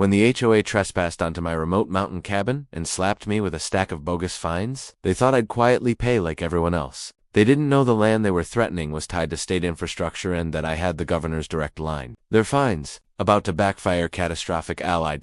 When the HOA trespassed onto my remote mountain cabin and slapped me with a stack of bogus fines, they thought I'd quietly pay like everyone else. They didn't know the land they were threatening was tied to state infrastructure and that I had the governor's direct line. Their fines, about to backfire catastrophic ally.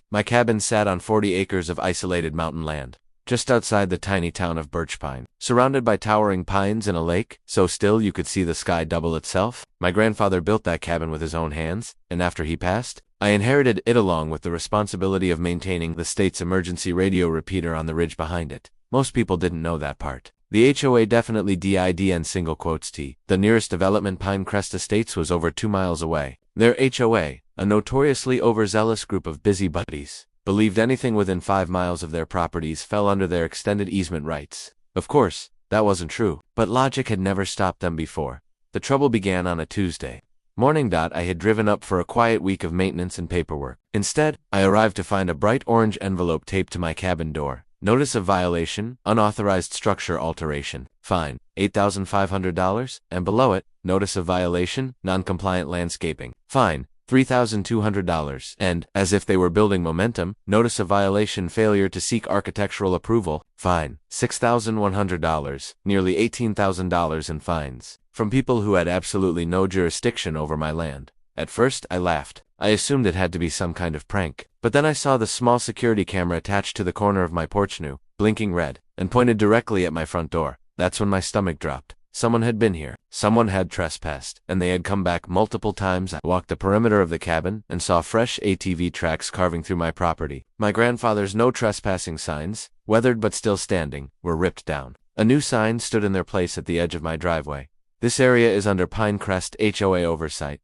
My cabin sat on 40 acres of isolated mountain land, just outside the tiny town of Birchpine, surrounded by towering pines and a lake, so still you could see the sky double itself. My grandfather built that cabin with his own hands, and after he passed, I inherited it along with the responsibility of maintaining the state's emergency radio repeater on the ridge behind it. Most people didn't know that part. The HOA definitely DIDN single quotes T. The nearest development, Pinecrest Estates, was over 2 miles away. Their HOA, a notoriously overzealous group of busybodies, believed anything within 5 miles of their properties fell under their extended easement rights. Of course, that wasn't true, but logic had never stopped them before. The trouble began on a Tuesday morning. I had driven up for a quiet week of maintenance and paperwork. Instead, I arrived to find a bright orange envelope taped to my cabin door. Notice of violation, unauthorized structure alteration, fine, $8,500, and below it, notice of violation, non-compliant landscaping, fine, $3,200, and, as if they were building momentum, notice of violation, failure to seek architectural approval, fine, $6,100, nearly $18,000 in fines, from people who had absolutely no jurisdiction over my land. At first, I laughed. I assumed it had to be some kind of prank. But then I saw the small security camera attached to the corner of my porch new, blinking red, and pointed directly at my front door. That's when my stomach dropped. Someone had been here. Someone had trespassed, and they had come back multiple times. I walked the perimeter of the cabin and saw fresh ATV tracks carving through my property. My grandfather's no trespassing signs, weathered but still standing, were ripped down. A new sign stood in their place at the edge of my driveway. This area is under Pinecrest HOA oversight.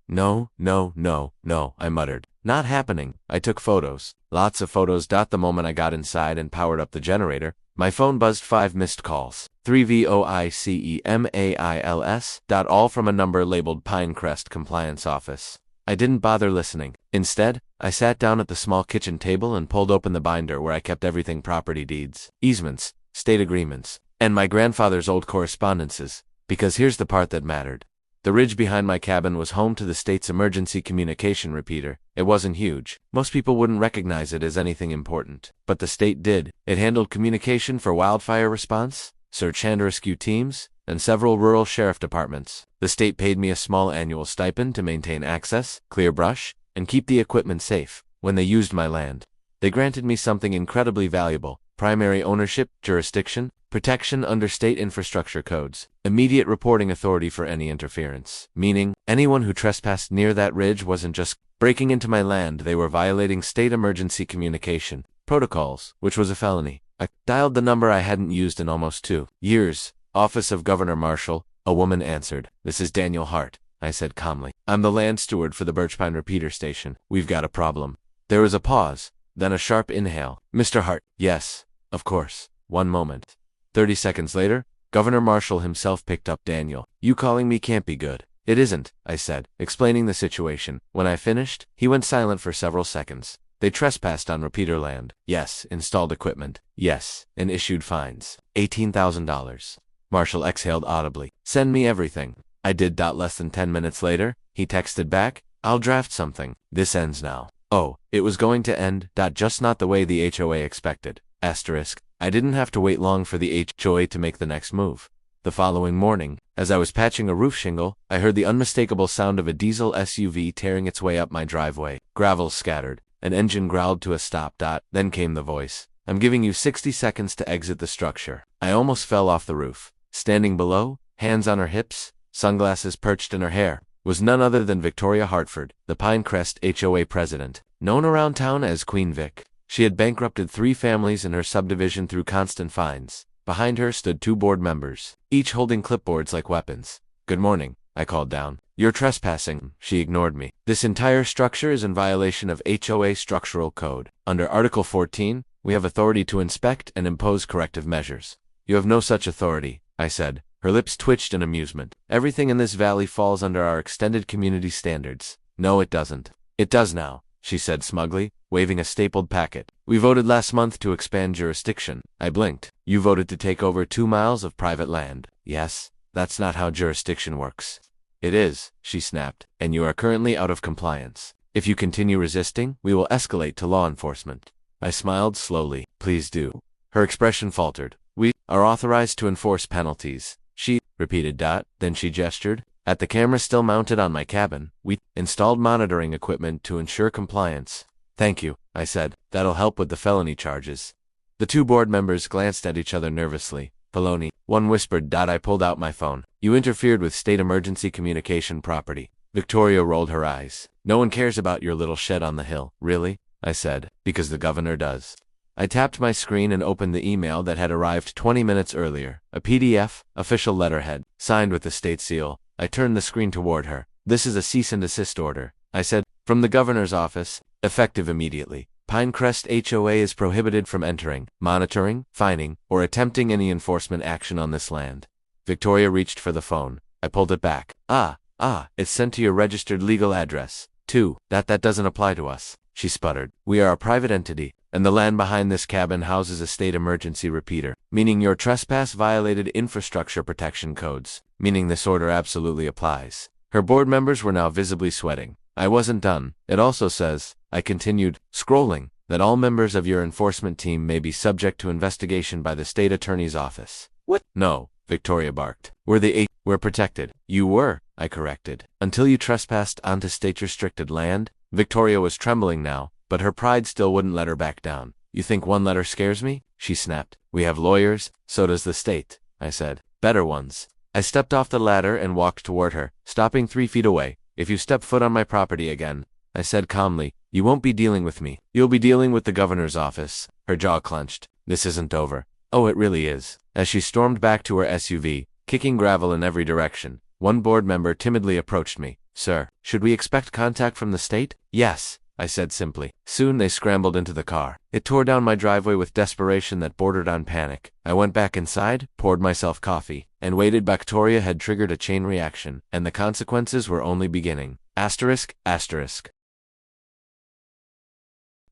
No, I muttered. Not happening. I took photos. Lots of photos. The moment I got inside and powered up the generator, my phone buzzed 5 missed calls. 3 voicemails. All from a number labeled Pinecrest Compliance Office. I didn't bother listening. Instead, I sat down at the small kitchen table and pulled open the binder where I kept everything: property deeds, easements, state agreements, and my grandfather's old correspondences. Because here's the part that mattered. The ridge behind my cabin was home to the state's emergency communication repeater. It wasn't huge. Most people wouldn't recognize it as anything important. But the state did. It handled communication for wildfire response, search and rescue teams, and several rural sheriff departments. The state paid me a small annual stipend to maintain access, clear brush, and keep the equipment safe. When they used my land, they granted me something incredibly valuable: primary ownership, jurisdiction, protection under state infrastructure codes, immediate reporting authority for any interference. Meaning, anyone who trespassed near that ridge wasn't just breaking into my land, they were violating state emergency communication protocols, which was a felony. I dialed the number I hadn't used in almost 2 years. Office of Governor Marshall. A woman answered. This is Daniel Hart, I said calmly. I'm the land steward for the Birchpine repeater station. We've got a problem. There was a pause, then a sharp inhale. Mr. Hart. Yes, of course. One moment. 30 seconds later, Governor Marshall himself picked up. Daniel, you calling me can't be good. It isn't, I said, explaining the situation. When I finished, he went silent for several seconds. They trespassed on repeater land. Yes. Installed equipment. Yes. And issued fines. $18,000. Marshall exhaled audibly. Send me everything. I did. Less than 10 minutes later, he texted back, I'll draft something. This ends now. Oh, it was going to end. Just not the way the HOA expected. Asterisk. I didn't have to wait long for the HOA to make the next move. The following morning, as I was patching a roof shingle, I heard the unmistakable sound of a diesel SUV tearing its way up my driveway. Gravel scattered. An engine growled to a stop. Then came the voice. I'm giving you 60 seconds to exit the structure. I almost fell off the roof. Standing below, hands on her hips, sunglasses perched in her hair, was none other than Victoria Hartford, the Pinecrest HOA president, known around town as Queen Vic. She had bankrupted 3 families in her subdivision through constant fines. Behind her stood 2 board members, each holding clipboards like weapons. Good morning, I called down. You're trespassing. She ignored me. This entire structure is in violation of HOA structural code. Under Article 14, we have authority to inspect and impose corrective measures. You have no such authority, I said. Her lips twitched in amusement. Everything in this valley falls under our extended community standards. No, it doesn't. It does now, she said smugly, waving a stapled packet. We voted last month to expand jurisdiction. I blinked. You voted to take over 2 miles of private land. Yes, that's not how jurisdiction works. It is, she snapped, and you are currently out of compliance. If you continue resisting, we will escalate to law enforcement. I smiled slowly. Please do. Her expression faltered. We are authorized to enforce penalties. She repeated. Then she gestured at the camera still mounted on my cabin. We installed monitoring equipment to ensure compliance. Thank you, I said. That'll help with the felony charges. The two board members glanced at each other nervously. Phony, one whispered. I pulled out my phone. You interfered with state emergency communication property. Victoria rolled her eyes. No one cares about your little shed on the hill. Really? I said. Because the governor does. I tapped my screen and opened the email that had arrived 20 minutes earlier. A PDF, official letterhead, signed with the state seal. I turned the screen toward her. This is a cease and desist order, I said, from the governor's office, effective immediately. Pinecrest HOA is prohibited from entering, monitoring, fining, or attempting any enforcement action on this land. Victoria reached for the phone. I pulled it back. It's sent to your registered legal address. 2. That doesn't apply to us, she sputtered. We are a private entity, and the land behind this cabin houses a state emergency repeater, meaning your trespass violated infrastructure protection codes, meaning this order absolutely applies. Her board members were now visibly sweating. I wasn't done. It also says, I continued, scrolling, that all members of your enforcement team may be subject to investigation by the state attorney's office. What? No, Victoria barked. We're protected. You were, I corrected. Until you trespassed onto state-restricted land. Victoria was trembling now, but her pride still wouldn't let her back down. You think one letter scares me? She snapped. We have lawyers, so does the state, I said. Better ones. I stepped off the ladder and walked toward her, stopping 3 feet away. If you step foot on my property again, I said calmly, you won't be dealing with me. You'll be dealing with the governor's office. Her jaw clenched. This isn't over. Oh, it really is. As she stormed back to her SUV, kicking gravel in every direction, one board member timidly approached me. Sir, should we expect contact from the state? Yes, I said simply. Soon they scrambled into the car. It tore down my driveway with desperation that bordered on panic. I went back inside, poured myself coffee, and waited. Victoria had triggered a chain reaction, and the consequences were only beginning. Asterisk.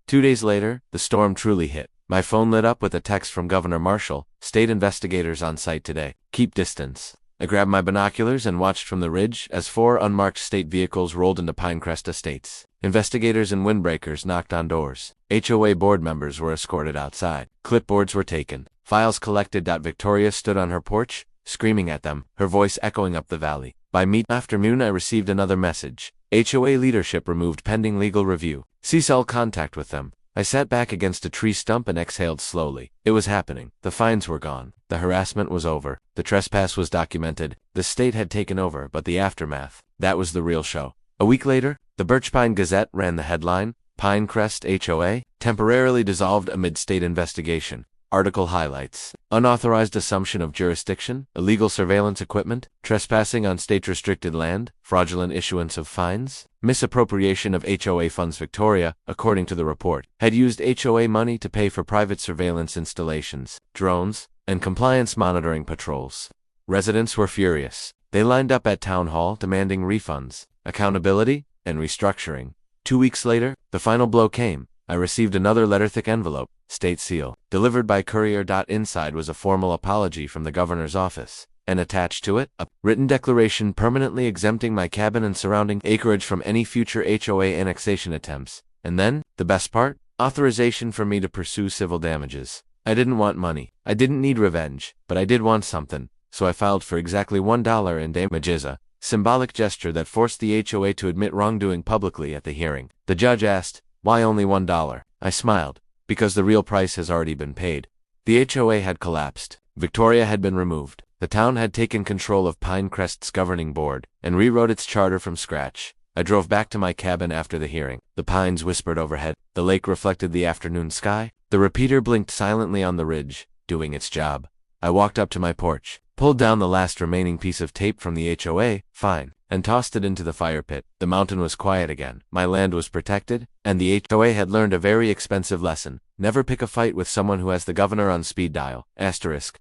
2 days later, the storm truly hit. My phone lit up with a text from Governor Marshall, state investigators on site today. Keep distance. I grabbed my binoculars and watched from the ridge as 4 unmarked state vehicles rolled into Pinecrest Estates. Investigators and windbreakers knocked on doors. HOA board members were escorted outside. Clipboards were taken. Files collected. Victoria stood on her porch, screaming at them, her voice echoing up the valley. By mid-afternoon I received another message. HOA leadership removed pending legal review. Cease all contact with them. I sat back against a tree stump and exhaled slowly. It was happening. The fines were gone. The harassment was over. The trespass was documented. The state had taken over, but the aftermath, that was the real show. A week later, the Birchpine Gazette ran the headline, Pinecrest HOA, temporarily dissolved amid state investigation. Article highlights: unauthorized assumption of jurisdiction, illegal surveillance equipment, trespassing on state-restricted land, fraudulent issuance of fines, misappropriation of HOA funds. Victoria, according to the report, had used HOA money to pay for private surveillance installations, drones, and compliance monitoring patrols. Residents were furious. They lined up at town hall demanding refunds, accountability, and restructuring. 2 weeks later, the final blow came. I received another letter-thick envelope, state seal, delivered by courier. Inside was a formal apology from the governor's office, and attached to it, a written declaration permanently exempting my cabin and surrounding acreage from any future HOA annexation attempts. And then, the best part, authorization for me to pursue civil damages. I didn't want money. I didn't need revenge, but I did want something, so I filed for exactly $1 in damages, a symbolic gesture that forced the HOA to admit wrongdoing publicly at the hearing. The judge asked, why only $1? I smiled. Because the real price has already been paid. The HOA had collapsed. Victoria had been removed. The town had taken control of Pinecrest's governing board and rewrote its charter from scratch. I drove back to my cabin after the hearing. The pines whispered overhead. The lake reflected the afternoon sky. The repeater blinked silently on the ridge, doing its job. I walked up to my porch, pulled down the last remaining piece of tape from the HOA, fine, and tossed it into the fire pit. The mountain was quiet again. My land was protected, and the HOA had learned a very expensive lesson. Never pick a fight with someone who has the governor on speed dial. Asterisk.